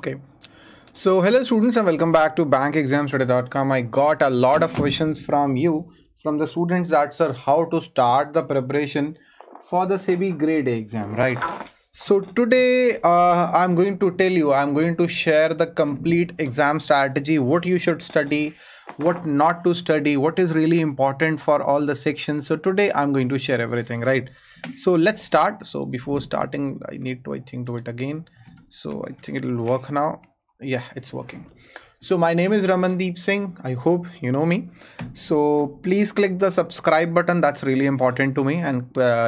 Okay. So hello students and welcome back to bankexamstudy.com. I got a lot of questions from you, from the students, that sir, how to start the preparation for the SEBI Grade A exam, right? So today I'm going to tell you, I'm going to share the complete exam strategy, what you should study, what not to study, what is really important for all the sections. So today I'm going to share everything, right? So let's start. So before starting, I need to, do it again. So I think it will work now. Yeah, it's working. So my name is Ramandeep Singh. I hope you know me. So please click the subscribe button. That's really important to me, and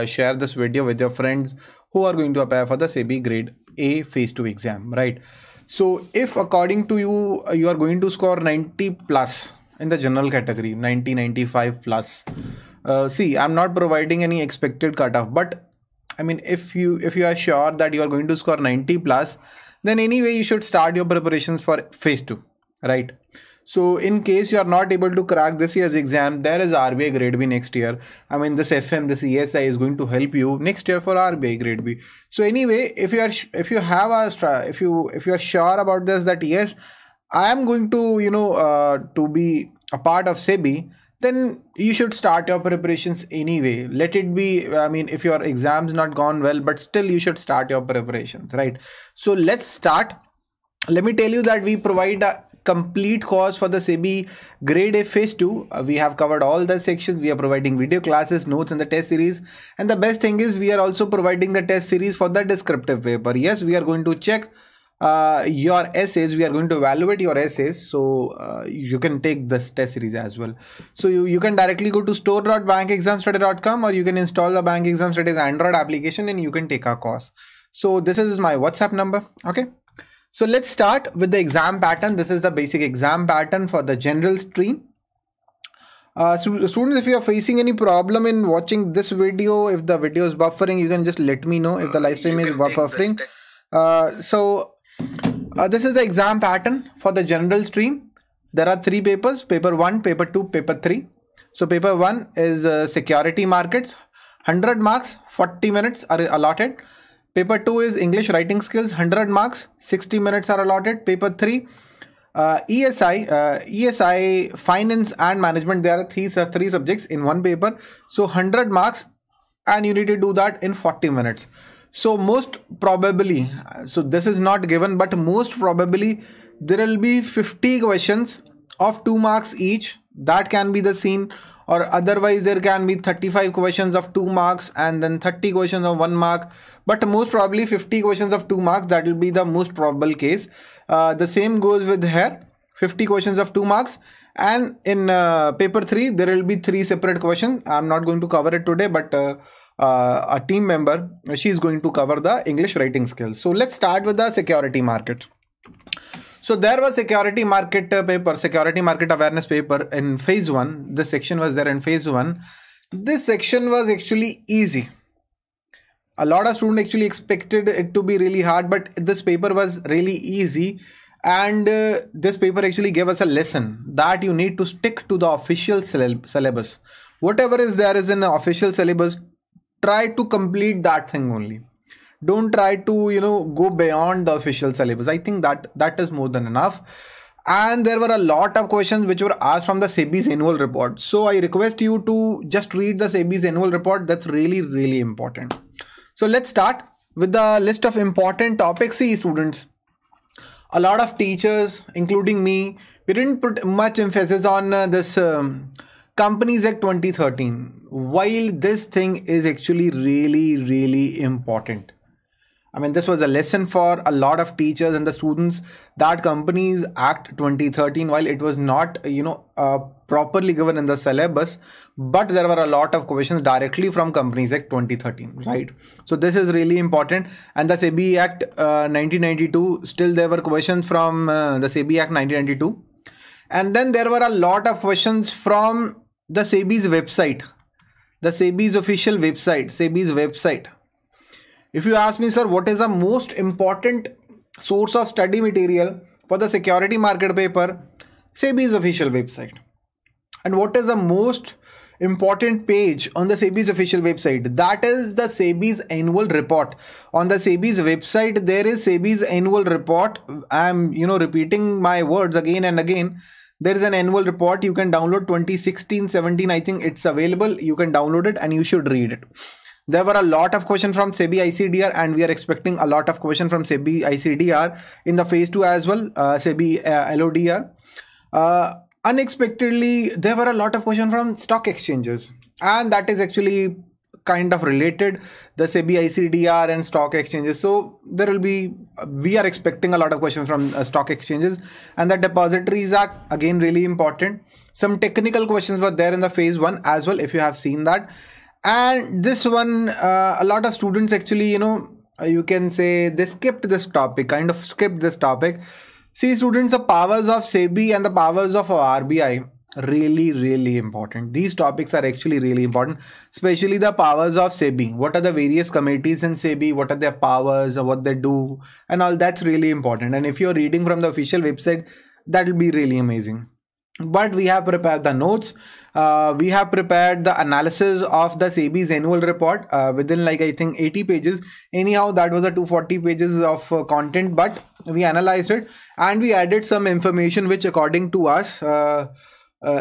share this video with your friends who are going to apply for the SEBI Grade A Phase 2 exam, right? So if according to you, you are going to score 90 plus in the general category, 90, 95 plus. See, I'm not providing any expected cutoff, but I mean, if you are sure that you are going to score 90 plus, then anyway you should start your preparations for phase 2, right? So in case you are not able to crack this year's exam, there is RBI Grade B next year. I mean, this FM, this ESI is going to help you next year for RBI Grade B. So anyway, if you are sure about this, that yes, I am going to to be a part of SEBI, then you should start your preparations anyway. Let it be, I mean, if your exam's not gone well, but still you should start your preparations, right? So let's start. Let me tell you that we provide a complete course for the SEBI Grade A Phase 2. We have covered all the sections. We are providing video classes, notes, and the test series. And the best thing is we are also providing the test series for the descriptive paper. Yes, we are going to check your essays. We are going to evaluate your essays, so you can take this test series as well. So you can directly go to store.bankexamstudy.com, or you can install the Bank Exam Studies Android application and you can take our course. So this is my WhatsApp number. Okay, so let's start with the exam pattern. This is the basic exam pattern for the general stream. Students, if you are facing any problem in watching this video, if the video is buffering, you can just let me know if the live stream is buffering. This is the exam pattern for the general stream. There are 3 papers: paper 1, paper 2, paper 3. So paper 1 is security markets, 100 marks, 40 minutes are allotted. Paper 2 is English writing skills, 100 marks, 60 minutes are allotted. Paper 3, ESI, finance and management. There are three subjects in one paper, so 100 marks, and you need to do that in 40 minutes. So most probably, so this is not given, but most probably there will be 50 questions of 2 marks each. That can be the scene, or otherwise there can be 35 questions of 2 marks and then 30 questions of 1 mark. But most probably 50 questions of 2 marks, that will be the most probable case. The same goes with here, 50 questions of 2 marks. And in paper 3, there will be 3 separate questions. I'm not going to cover it today, but a team member, she is going to cover the English writing skills. So let's start with the security market. So there was security market paper, security market awareness paper in phase 1. This section was there in phase 1. This section was actually easy. A lot of students actually expected it to be really hard, but this paper was really easy. And this paper actually gave us a lesson that you need to stick to the official syllabus. Whatever is there is in the official syllabus, try to complete that thing only. Don't try to go beyond the official syllabus. I think that is more than enough. And there were a lot of questions which were asked from the SEBI's annual report. So I request you to just read the SEBI's annual report. That's really, really important. So let's start with the list of important topics. See, students, a lot of teachers, including me, we didn't put much emphasis on this Companies Act 2013, while this thing is actually really, really important. I mean, this was a lesson for a lot of teachers and the students, that Companies Act 2013, while it was not, properly given in the syllabus, but there were a lot of questions directly from Companies Act 2013, right? So this is really important. And the SEBI Act 1992, still there were questions from the SEBI Act 1992. And then there were a lot of questions from the SEBI's website, the SEBI's official website, SEBI's website. If you ask me, sir, what is the most important source of study material for the security market paper? SEBI's official website. And what is the most important page on the SEBI's official website. That is the SEBI's annual report. On the SEBI's website, there is SEBI's annual report. I'm, repeating my words again and again. There is an annual report. You can download 2016-17. I think it's available. You can download it and you should read it. There were a lot of questions from SEBI ICDR, and we are expecting a lot of questions from SEBI ICDR in the phase 2 as well, SEBI LODR. Unexpectedly, there were a lot of questions from stock exchanges, and that is actually kind of related, the SEBI ICDR and stock exchanges. So we are expecting a lot of questions from stock exchanges, and the depositories are again really important. Some technical questions were there in the phase 1 as well, if you have seen that. And this one, a lot of students actually, you can say they skipped this topic, See, students, the powers of SEBI and the powers of RBI, really important. These topics are actually really important, especially the powers of SEBI. What are the various committees in SEBI? What are their powers or what they do and all? That's really important. And if you're reading from the official website, that will be really amazing. But we have prepared the notes. We have prepared the analysis of the SEBI's annual report within I think 80 pages. Anyhow, that was a 240 pages of content, but we analyzed it and we added some information which according to us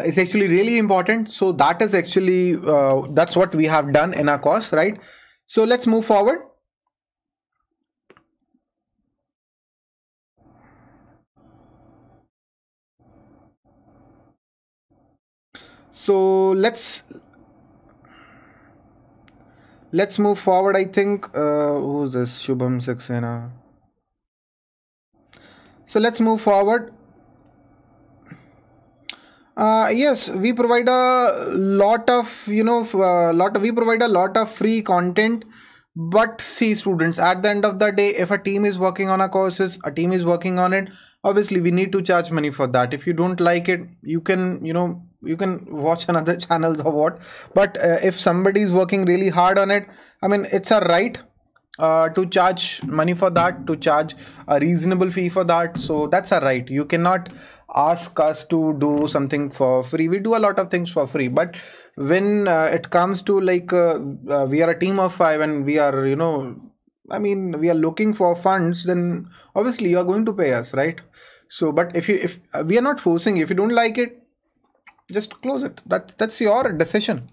is actually really important. So that is actually, that's what we have done in our course, right? So let's move forward. So let's move forward. I think who's this? Shubham Saxena. So let's move forward. Yes, we provide a lot of we provide a lot of free content. But see, students, at the end of the day, if a team is working on a courses, a team is working on it, obviously we need to charge money for that. If you don't like it, you can you can watch another channels or what. But if somebody is working really hard on it, I mean, it's a right to charge money for that, to charge a reasonable fee for that. So that's a right. You cannot ask us to do something for free. We do a lot of things for free, but when it comes to we are a team of 5 and we are we are looking for funds, then obviously you are going to pay us, right? So but if we are not forcing, if you don't like it, just close it. That's your decision.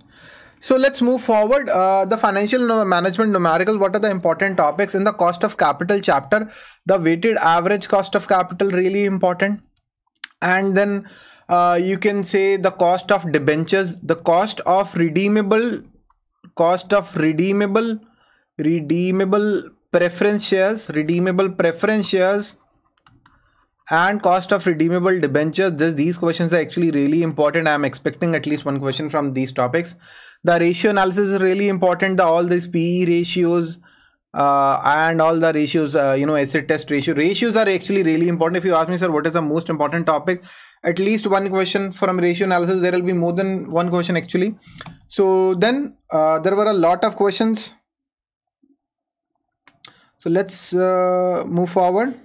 So let's move forward. The financial management numerical, what are the important topics in the cost of capital chapter? The weighted average cost of capital, really important. And then you can say the cost of debentures, the cost of redeemable preference shares, and cost of redeemable debentures. These questions are actually really important. I am expecting at least one question from these topics. The ratio analysis is really important. All these PE ratios and all the ratios, acid test ratios are actually really important. If you ask me, sir, what is the most important topic, at least one question from ratio analysis. There will be more than one question actually. So then there were a lot of questions. So let's move forward.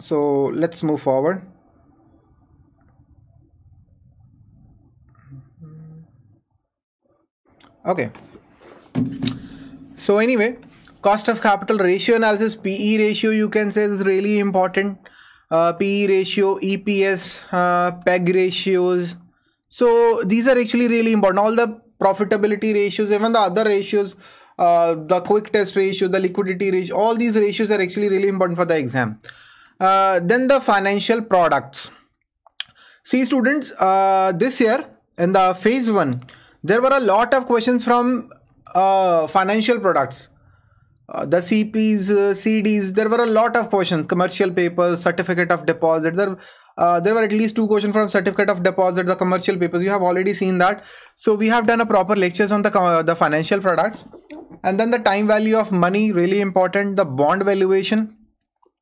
So let's move forward. Okay. So anyway, cost of capital ratio analysis, PE ratio, you can say, is really important. PE ratio, EPS, PEG ratios. So these are actually really important. All the profitability ratios, even the other ratios, the quick test ratio, the liquidity ratio, all these ratios are actually really important for the exam. Then the financial products. See, students, this year in the phase 1, there were a lot of questions from financial products. The CPs, CDs, there were a lot of questions. Commercial papers, certificate of deposit. There were at least 2 questions from certificate of deposit, the commercial papers. You have already seen that. So we have done a proper lectures on the financial products. And then the time value of money, really important. The bond valuation.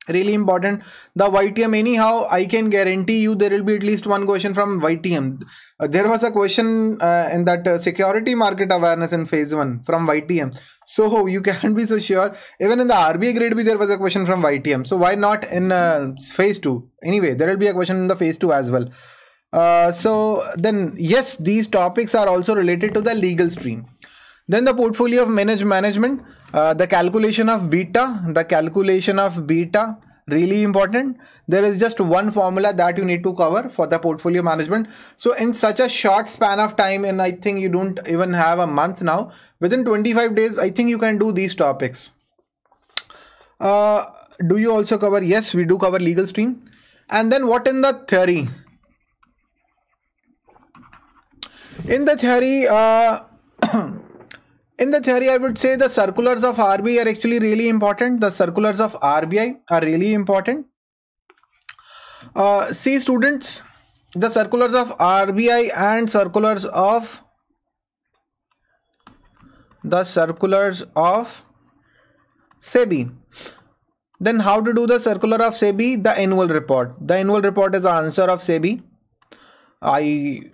Really important. The YTM, anyhow, I can guarantee you there will be at least one question from YTM. There was a question in that security market awareness in phase 1 from YTM. So you can't be so sure. Even in the RBI grade B, there was a question from YTM. So why not in phase 2? Anyway, there will be a question in the phase 2 as well. So then, yes, these topics are also related to the legal stream. Then the portfolio of management, the calculation of beta, really important. There is just one formula that you need to cover for the portfolio management. So in such a short span of time, and I think you don't even have a month now, within 25 days, I think you can do these topics. Do you also cover? Yes, we do cover legal stream. And then what in the theory? In the theory, I would say the circulars of RBI are actually really important. The circulars of RBI are really important. See students, the circulars of RBI and circulars of SEBI. Then how to do the circular of SEBI? The annual report. The annual report is the answer of SEBI. I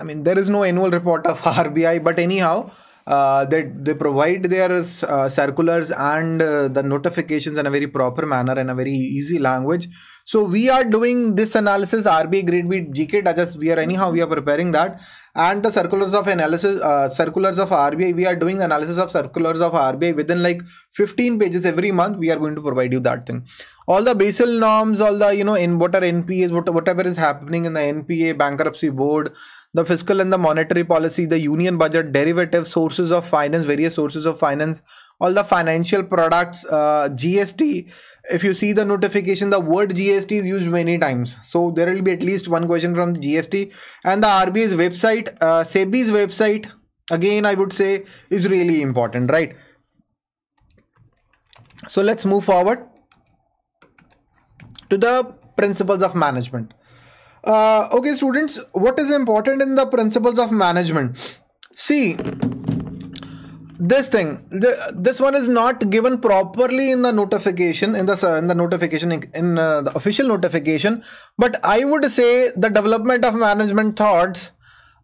mean, there is no annual report of RBI, but anyhow, they provide their circulars and the notifications in a very proper manner, in a very easy language. So we are doing this analysis, RBI grade B GK, we are preparing that. And the circulars of analysis, circulars of RBI, we are doing analysis of circulars of RBI within like 15 pages every month. We are going to provide you that thing. All the Basel norms, all the, in what are NPAs, whatever is happening in the NPA, bankruptcy board, the fiscal and the monetary policy, the union budget, derivative sources of finance, various sources of finance, all the financial products, GST. If you see the notification, the word GST is used many times. So there will be at least one question from GST. And the RBI's website, SEBI's website, again, I would say is really important, right? So let's move forward to the principles of management. Okay, students, what is important in the principles of management? See, this thing, this one is not given properly in the notification, in the official notification, but I would say the development of management thoughts,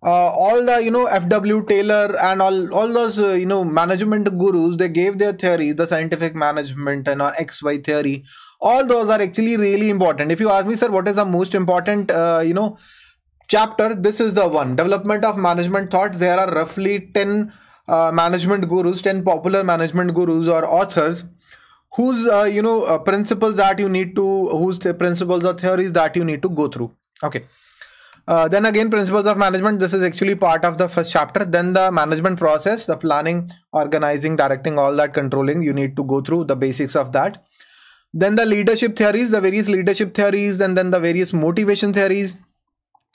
all the FW Taylor and all those management gurus, they gave their theory, the scientific management and XY theory. All those are actually really important. If you ask me, sir, what is the most important chapter, this is the one, development of management thoughts. There are roughly 10 management gurus, 10 popular management gurus or authors whose principles that you need to, whose principles or theories that you need to go through. Okay. Then again, principles of management, this is actually part of the first chapter. Then the management process, the planning, organizing, directing, all that, controlling, you need to go through the basics of that. Then the leadership theories, the various leadership theories, and then the various motivation theories,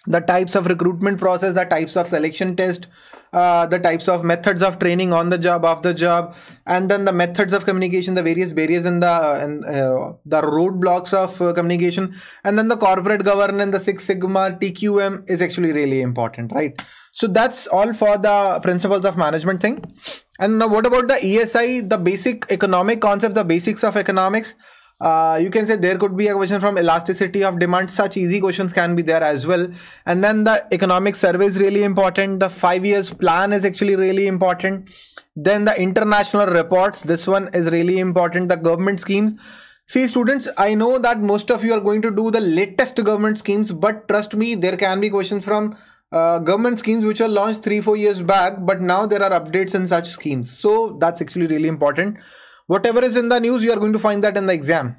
the types of recruitment process, the types of selection test, the types of methods of training on the job, off the job, and then the methods of communication, the various barriers in the roadblocks of communication, and then the corporate governance, the Six Sigma, TQM is actually really important, right? So that's all for the principles of management thing. And now what about the ESI, the basic economic concepts, the basics of economics? You can say there could be a question from elasticity of demand. Such easy questions can be there as well. And then the economic survey is really important. The 5 years plan is actually really important. Then the international reports, this one is really important. The government schemes. See students, I know that most of you are going to do the latest government schemes, but trust me, there can be questions from government schemes which were launched 3-4 years back, but now there are updates in such schemes. So that's actually really important. Whatever is in the news, you are going to find that in the exam.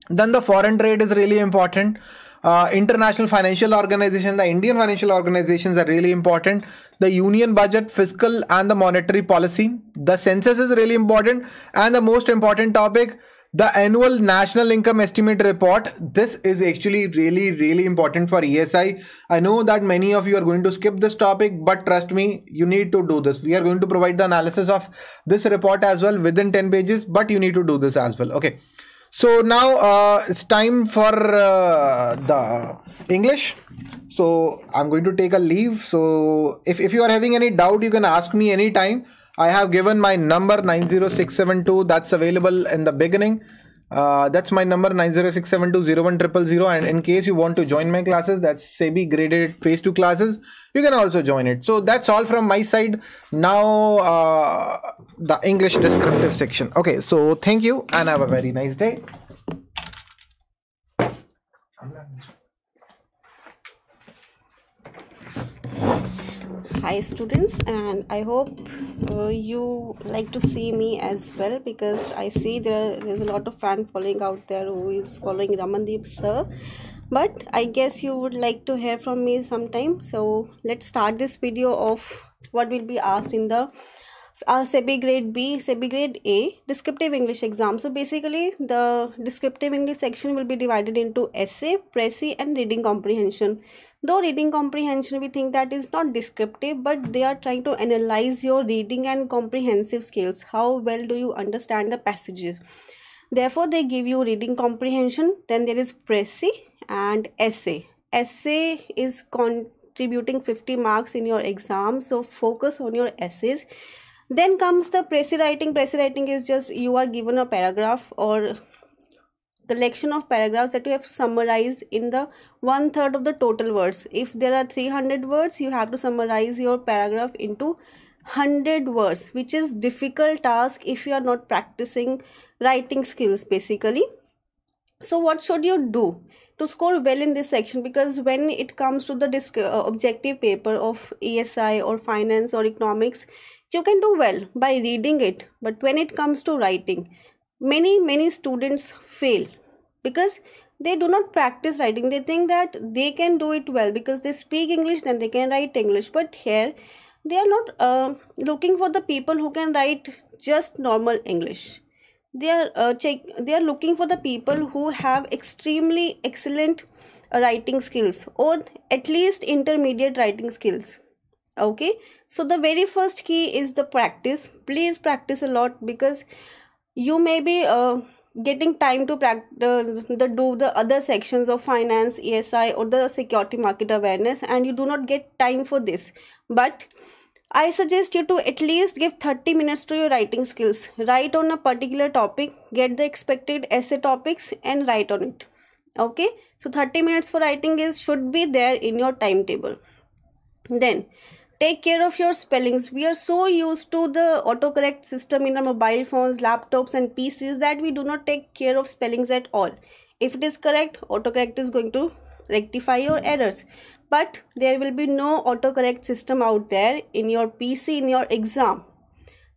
Then the foreign trade is really important. International financial organization, the Indian financial organizations are really important. The union budget, fiscal and the monetary policy. The census is really important. And the most important topic, the annual national income estimate report. This is actually really important for ESI. I know that many of you are going to skip this topic, but trust me, you need to do this. We are going to provide the analysis of this report as well within 10 pages, but you need to do this as well. Okay. So now it's time for the English. So I'm going to take a leave. So if you are having any doubt, you can ask me anytime. I have given my number 90672. That's available in the beginning. That's my number, 9067201000. And in case you want to join my classes, that's SEBI Grade A Phase 2 classes, you can also join it. So that's all from my side. Now the English descriptive section. Okay, so thank you and have a very nice day. Hi students, and I hope you like to see me as well, because I see there is a lot of fan following out there who is following Ramandeep sir, but I guess you would like to hear from me sometime. So let's start this video of what will be asked in the SEBI Grade B, SEBI Grade A Descriptive English exam. So basically the Descriptive English section will be divided into essay, précis and reading comprehension. Though reading comprehension, we think that is not descriptive, but they are trying to analyze your reading and comprehensive skills. How well do you understand the passages? Therefore, they give you reading comprehension. Then there is précis and essay. Essay is contributing 50 marks in your exam, so focus on your essays. Then comes the précis writing. Précis writing is just you are given a paragraph or collection of paragraphs that you have summarized in the 1/3 of the total words. If there are 300 words, you have to summarize your paragraph into 100 words, which is difficult task if you are not practicing writing skills basically. So what should you do to score well in this section? Because when it comes to the objective paper of ESI or finance or economics, you can do well by reading it, but when it comes to writing, many students fail because they do not practice writing. They think that they can do it well because they speak English, then they can write English. But here they are not looking for the people who can write just normal English. They are looking for the people who have extremely excellent writing skills, or at least intermediate writing skills. Okay, so the very first key is the practice. Please practice a lot, because you may be getting time to practice do the other sections of finance, ESI or the security market awareness, and you do not get time for this. But I suggest you to at least give 30 minutes to your writing skills. Write on a particular topic, get the expected essay topics and write on it. Okay, so 30 minutes for writing should be there in your timetable. Then take care of your spellings. We are so used to the autocorrect system in our mobile phones, laptops and PCs that we do not take care of spellings at all. If it is correct, autocorrect is going to rectify your errors. But there will be no autocorrect system out there in your PC in your exam.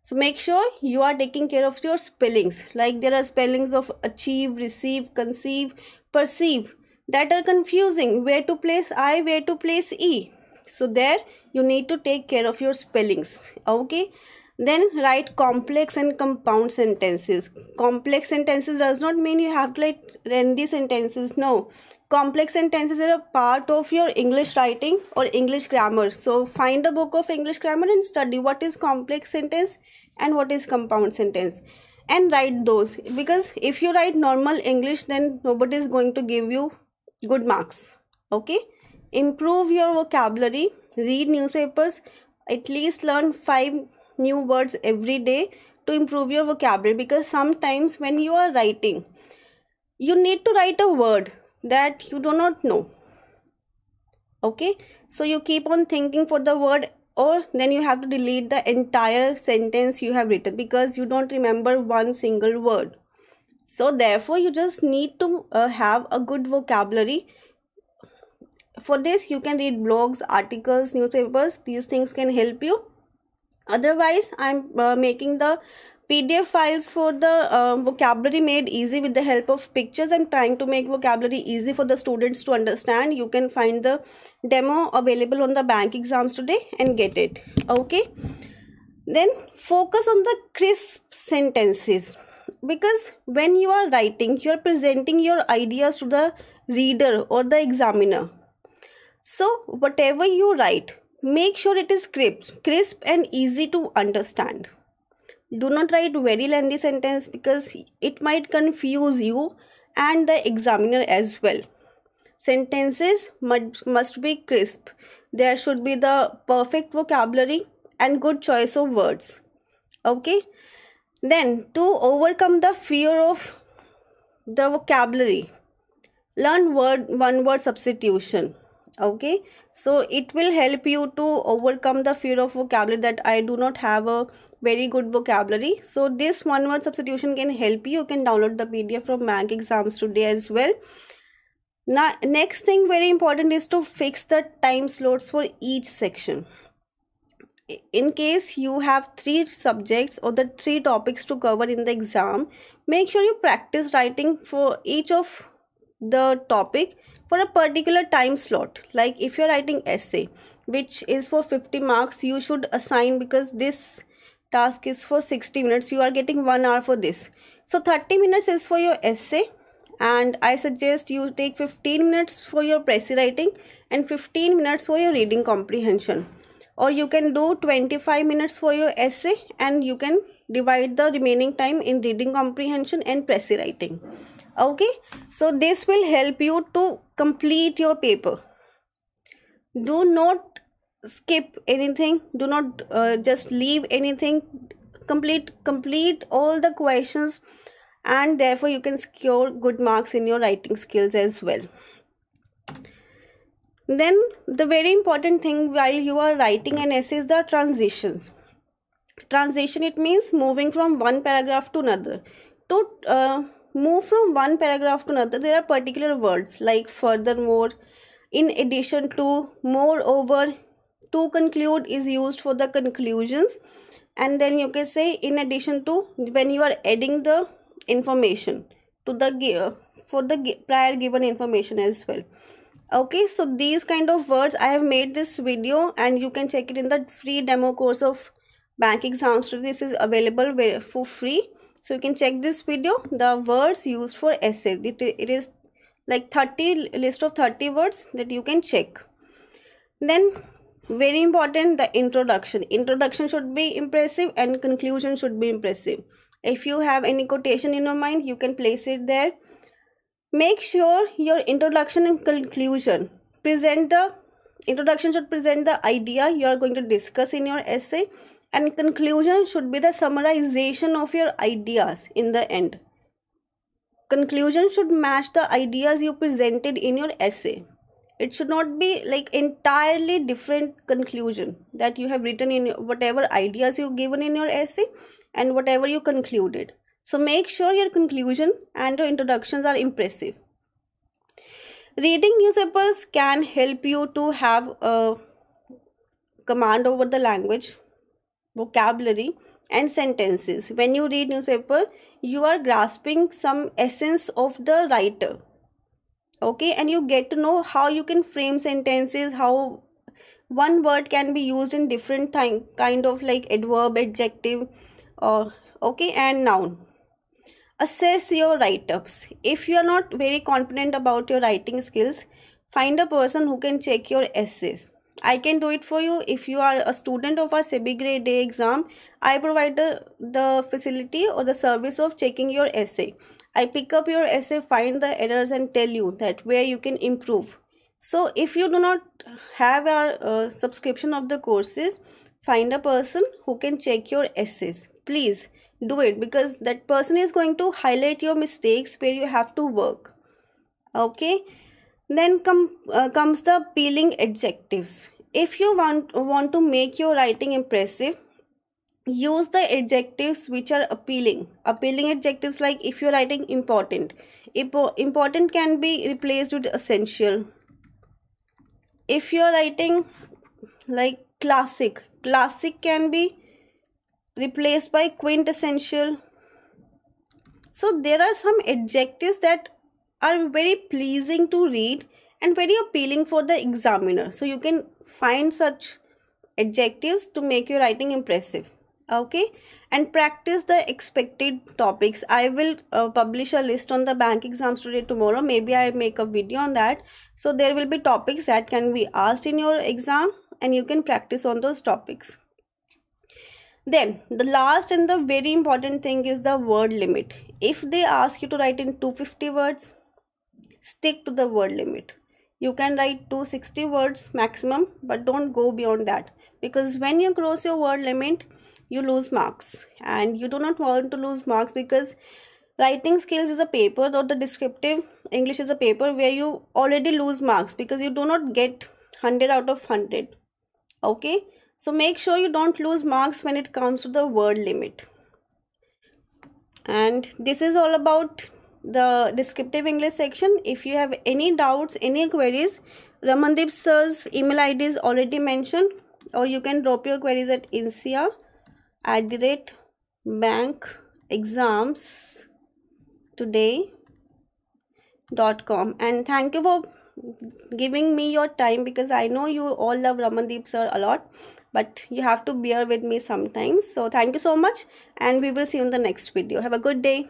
So make sure you are taking care of your spellings. Like there are spellings of achieve, receive, conceive, perceive that are confusing. Where to place I, where to place E. So there you need to take care of your spellings. Okay, then write complex and compound sentences. Complex sentences does not mean you have to write lengthy sentences. No, complex sentences are a part of your English writing or English grammar. So find a book of English grammar and study what is complex sentence and what is compound sentence, and write those. Because if you write normal English, then nobody is going to give you good marks. Okay, improve your vocabulary. Read newspapers. At least learn 5 new words every day to improve your vocabulary, because sometimes when you are writing, you need to write a word that you do not know. Okay, so you keep on thinking for the word, or then you have to delete the entire sentence you have written because you don't remember one single word. So therefore you just need to have a good vocabulary. For this you can read blogs, articles, newspapers. These things can help you. Otherwise I'm making the PDF files for the vocabulary made easy with the help of pictures. I'm trying to make vocabulary easy for the students to understand. You can find the demo available on the bank exams today and get it. Okay, then focus on the crisp sentences, because when you are writing, you are presenting your ideas to the reader or the examiner. So whatever you write, make sure it is crisp and easy to understand. Do not write very lengthy sentence because it might confuse you and the examiner as well. Sentences must be crisp. There should be the perfect vocabulary and good choice of words. Okay. Then to overcome the fear of the vocabulary. Learn one word substitution. Okay, so it will help you to overcome the fear of vocabulary, that I do not have a very good vocabulary. So this one word substitution can help you. You can download the PDF from bank exams today as well. Now next thing very important is to fix the time slots for each section. In case you have 3 subjects or the 3 topics to cover in the exam, make sure you practice writing for each of the topic for a particular time slot. Like if you're writing essay which is for 50 marks, you should assign, because this task is for 60 minutes, you are getting 1 hour for this. So 30 minutes is for your essay, and I suggest you take 15 minutes for your pressy writing and 15 minutes for your reading comprehension. Or you can do 25 minutes for your essay and you can divide the remaining time in reading comprehension and pressy writing. Okay, so this will help you to complete your paper. Do not skip anything, do not just leave anything. Complete all the questions, and therefore you can secure good marks in your writing skills as well. Then the very important thing while you are writing an essay is the transitions. Transition, it means moving from one paragraph to another. To move from one paragraph to another, there are particular words like furthermore, in addition to, moreover. To conclude is used for the conclusions, and then you can say in addition to when you are adding the information to the for the prior given information as well. Okay, so these kind of words, I have made this video and you can check it in the free demo course of bank exams. This is available for free, so you can check this video, the words used for essay. It is like list of 30 words that you can check. Then very important, the introduction should be impressive and conclusion should be impressive. If you have any quotation in your mind, you can place it there. Make sure your introduction and conclusion introduction should present the idea you are going to discuss in your essay, and conclusion should be the summarization of your ideas in the end. Conclusion should match the ideas you presented in your essay. It should not be like entirely different conclusion that you have written in whatever ideas you given in your essay and whatever you concluded. So make sure your conclusion and your introductions are impressive. Reading newspapers can help you to have a command over the language, vocabulary and sentences. When you read newspaper, you are grasping some essence of the writer. Okay, and you get to know how you can frame sentences, how one word can be used in different kind of like adverb, adjective, okay, and noun. Assess your write-ups. If you are not very confident about your writing skills, find a person who can check your essays. I can do it for you. If you are a student of our SEBI Grade A exam, I provide the facility or the service of checking your essay. I pick up your essay, find the errors and tell you that where you can improve. So if you do not have our subscription of the courses, find a person who can check your essays. Please do it, because that person is going to highlight your mistakes where you have to work. Okay, then comes the appealing adjectives. If you want to make your writing impressive, use the adjectives which are appealing. Appealing adjectives, like if you're writing important, important can be replaced with essential. If you're writing like classic can be replaced by quintessential. So there are some adjectives that are very pleasing to read and very appealing for the examiner. So you can find such adjectives to make your writing impressive. Okay, and practice the expected topics. I will publish a list on the bank exams today, tomorrow. Maybe I make a video on that. So there will be topics that can be asked in your exam and you can practice on those topics. Then the last and the very important thing is the word limit. If they ask you to write in 250 words, stick to the word limit. You can write 260 words maximum, but don't go beyond that, because when you cross your word limit, you lose marks, and you do not want to lose marks, because Writing skills is a paper, or the descriptive English is a paper where you already lose marks because you do not get 100 out of 100. Okay, so make sure you don't lose marks when it comes to the word limit. And this is all about the descriptive English section. If you have any doubts, any queries, Ramandeep sir's email ID is already mentioned, or you can drop your queries at insia@bankexamstoday.com. And thank you for giving me your time, because I know you all love Ramandeep sir a lot, but you have to bear with me sometimes. So thank you so much, and we will see you in the next video. Have a good day.